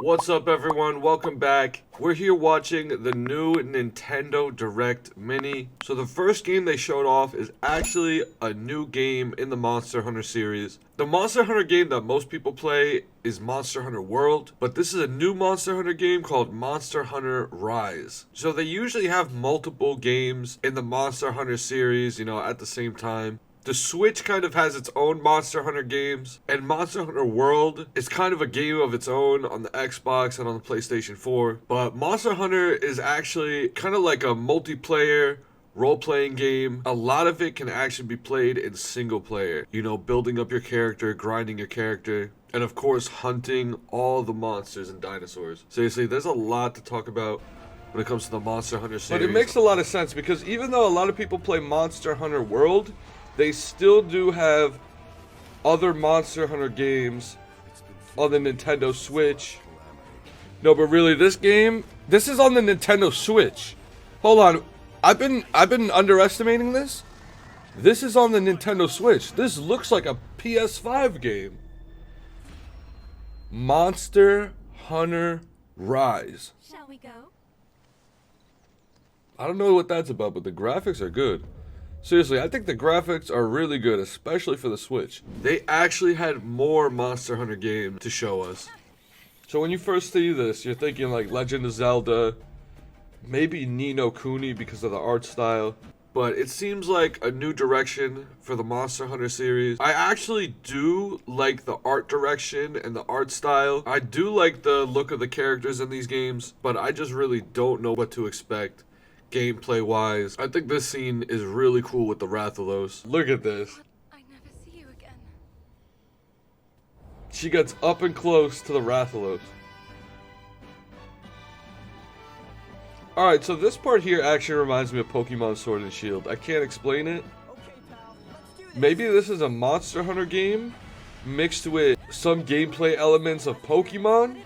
What's up, everyone? Welcome back. We're here watching the new Nintendo Direct Mini. So the first game they showed off is actually a new game in the Monster Hunter series. The Monster Hunter game that most people play is Monster Hunter World, but this is a new Monster Hunter game called Monster Hunter Rise. So they usually have multiple games in the Monster Hunter series, at the same time. The Switch kind of has its own Monster Hunter games, and Monster Hunter World is kind of a game of its own on the Xbox and on the PlayStation 4. But Monster Hunter is actually kind of like a multiplayer role-playing game. A lot of it can actually be played in single player. Building up your character, grinding your character, and of course hunting all the monsters and dinosaurs. Seriously, there's a lot to talk about when it comes to the Monster Hunter series. But it makes a lot of sense because even though a lot of people play Monster Hunter World, they still do have other Monster Hunter games on the Nintendo Switch. No, but really, this is on the Nintendo Switch. Hold on, I've been underestimating this. This is on the Nintendo Switch. This looks like a PS5 game. Monster Hunter Rise. Shall we go? I don't know what that's about, but the graphics are good. Seriously, I think the graphics are really good, especially for the Switch. They actually had more Monster Hunter games to show us. So when you first see this, you're thinking like Legend of Zelda, maybe Ni no Kuni because of the art style. But it seems like a new direction for the Monster Hunter series. I actually do like the art direction and the art style. I do like the look of the characters in these games, but I just really don't know what to expect gameplay wise. I think this scene is really cool with the Rathalos. Look at this. I never see you again. She gets up and close to the Rathalos. Alright, so this part here actually reminds me of Pokemon Sword and Shield. I can't explain it. Maybe this is a Monster Hunter game mixed with some gameplay elements of Pokemon.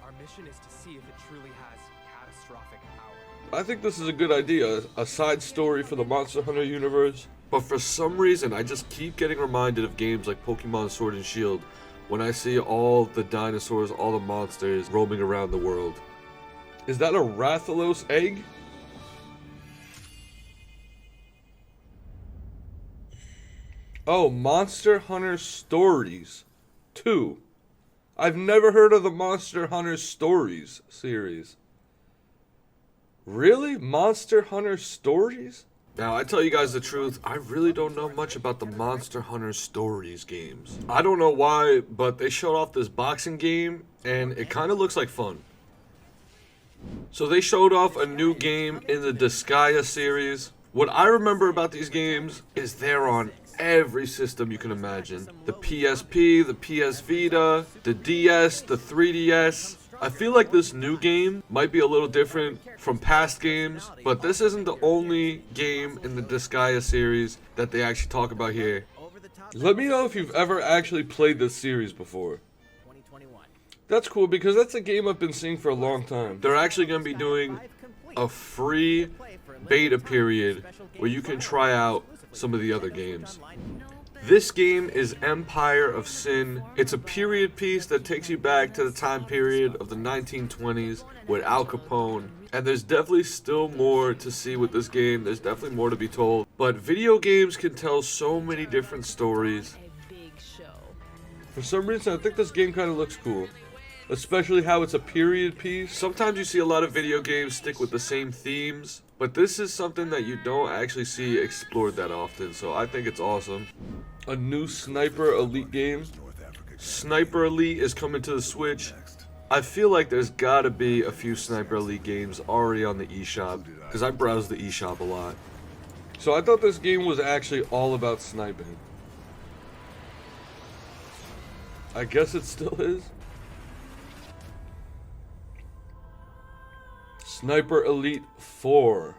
Our mission is to see if it truly has catastrophic power. I think this is a good idea, a side story for the Monster Hunter universe. But for some reason, I just keep getting reminded of games like Pokemon Sword and Shield when I see all the dinosaurs, all the monsters roaming around the world. Is that a Rathalos egg? Oh, Monster Hunter Stories 2. I've never heard of the Monster Hunter Stories series. Really? Monster Hunter Stories? Now, I tell you guys the truth, I really don't know much about the Monster Hunter Stories games. I don't know why, but they showed off this boxing game, and it kind of looks like fun. So they showed off a new game in the Disgaea series. What I remember about these games is they're on every system you can imagine. The PSP, the PS Vita, the DS, the 3DS. I feel like this new game might be a little different from past games, but this isn't the only game in the Disgaea series that they actually talk about here. Let me know if you've ever actually played this series before. That's cool because that's a game I've been seeing for a long time. They're actually going to be doing a free beta period where you can try out some of the other games. This game is Empire of Sin. It's a period piece that takes you back to the time period of the 1920s with Al Capone. And there's definitely still more to see with this game. There's definitely more to be told. But video games can tell so many different stories. For some reason, I think this game kind of looks cool. Especially how it's a period piece. Sometimes you see a lot of video games stick with the same themes, but this is something that you don't actually see explored that often, so I think it's awesome. A new Sniper Elite game. Sniper Elite is coming to the Switch. I feel like there's gotta be a few Sniper Elite games already on the eShop, because I browse the eShop a lot. So I thought this game was actually all about sniping. I guess it still is. Sniper Elite 4.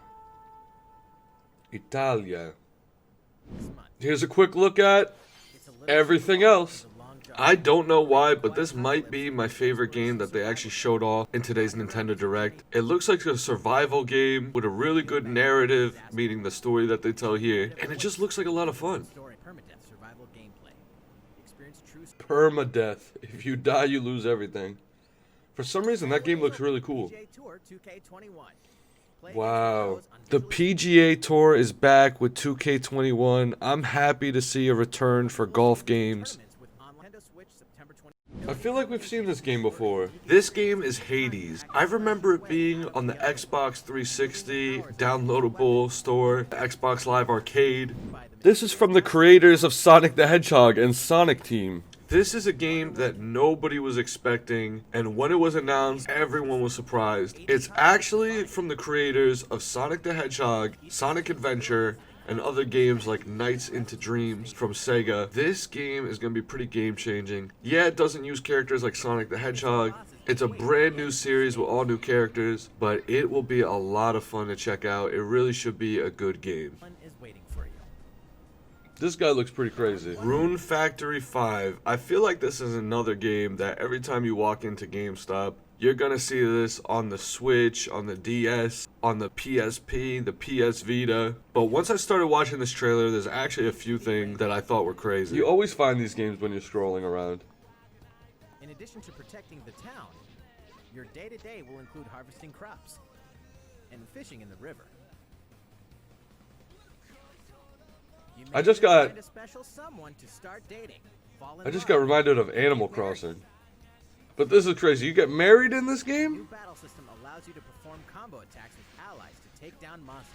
Italia. Here's a quick look at everything else. I don't know why, but this might be my favorite game that they actually showed off in today's Nintendo Direct. It looks like a survival game with a really good narrative, meaning the story that they tell here, and it just looks like a lot of fun. Perma Death. If you die, you lose everything. For some reason, that game looks really cool. Wow. The PGA Tour is back with 2K21. I'm happy to see a return for golf games. I feel like we've seen this game before. This game is Hades. I remember it being on the Xbox 360 downloadable store, the Xbox Live Arcade. This is from the creators of Sonic the Hedgehog and Sonic Team. This is a game that nobody was expecting, and when it was announced, everyone was surprised. It's actually from the creators of Sonic the Hedgehog, Sonic Adventure, and other games like Nights into Dreams from Sega. This game is going to be pretty game-changing. Yeah, it doesn't use characters like Sonic the Hedgehog. It's a brand new series with all new characters, but it will be a lot of fun to check out. It really should be a good game. This guy looks pretty crazy. Rune Factory 5. I feel like this is another game that every time you walk into GameStop, you're gonna see this on the Switch, on the DS, on the PSP, the PS Vita. But once I started watching this trailer, there's actually a few things that I thought were crazy. You always find these games when you're scrolling around. In addition to protecting the town, your day-to-day will include harvesting crops and fishing in the river. I just got reminded of Animal Crossing. But this is crazy. You get married in this game? New battle system allows you to perform combo attacks with allies to take down monsters.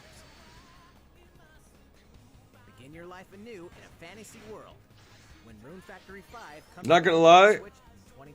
Begin your life anew in a fantasy world when Rune Factory 5 comes Not gonna lie, to Switch in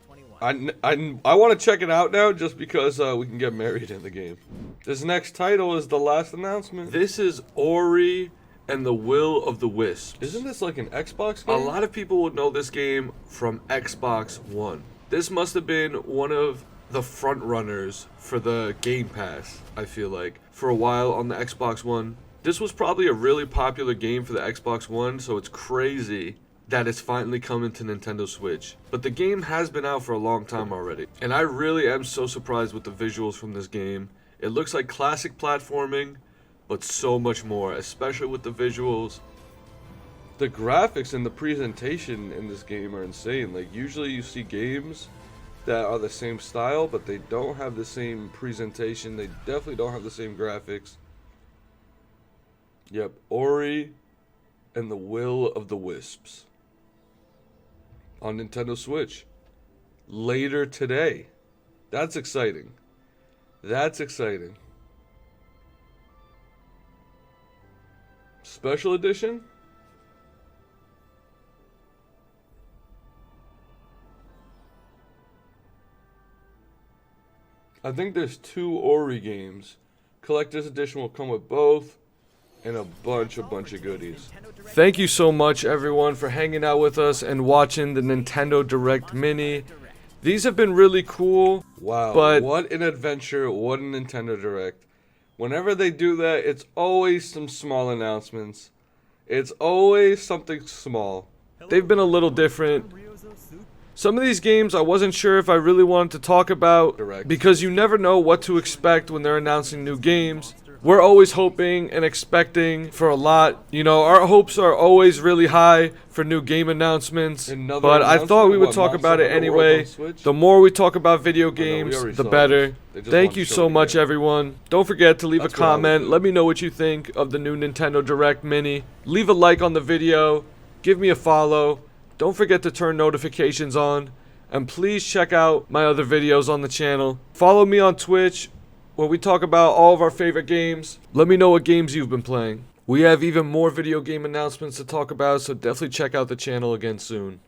2021. I want to check it out now just because we can get married in the game. This next title is the last announcement. This is Ori and the Will of the Wisps. Isn't this like an Xbox game? A lot of people would know this game from Xbox One. This must have been one of the front runners for the Game Pass, I feel like, for a while on the Xbox One. This was probably a really popular game for the Xbox One, so it's crazy that it's finally coming to Nintendo Switch. But the game has been out for a long time already, and I really am so surprised with the visuals from this game. It looks like classic platforming, but so much more, especially with the visuals. The graphics and the presentation in this game are insane. Like, usually you see games that are the same style, but they don't have the same presentation. They definitely don't have the same graphics. Yep, Ori and the Will of the Wisps on Nintendo Switch later today. That's exciting. That's exciting. Special edition? I think there's 2 Ori games. Collector's edition will come with both, and a bunch of goodies. Thank you so much, everyone, for hanging out with us and watching the Nintendo Direct Mini. These have been really cool. Wow, but what an adventure, what a Nintendo Direct. Whenever they do that, it's always some small announcements. It's always something small. They've been a little different. Some of these games I wasn't sure if I really wanted to talk about because you never know what to expect when they're announcing new games. We're always hoping and expecting for a lot. You know, our hopes are always really high for new game announcements. But I thought we would talk about it anyway. The more we talk about video games, the better. Thank you so much, everyone. Don't forget to leave a comment. Let me know what you think of the new Nintendo Direct Mini. Leave a like on the video. Give me a follow. Don't forget to turn notifications on. And please check out my other videos on the channel. Follow me on Twitch, where we talk about all of our favorite games. Let me know what games you've been playing. We have even more video game announcements to talk about, so definitely check out the channel again soon.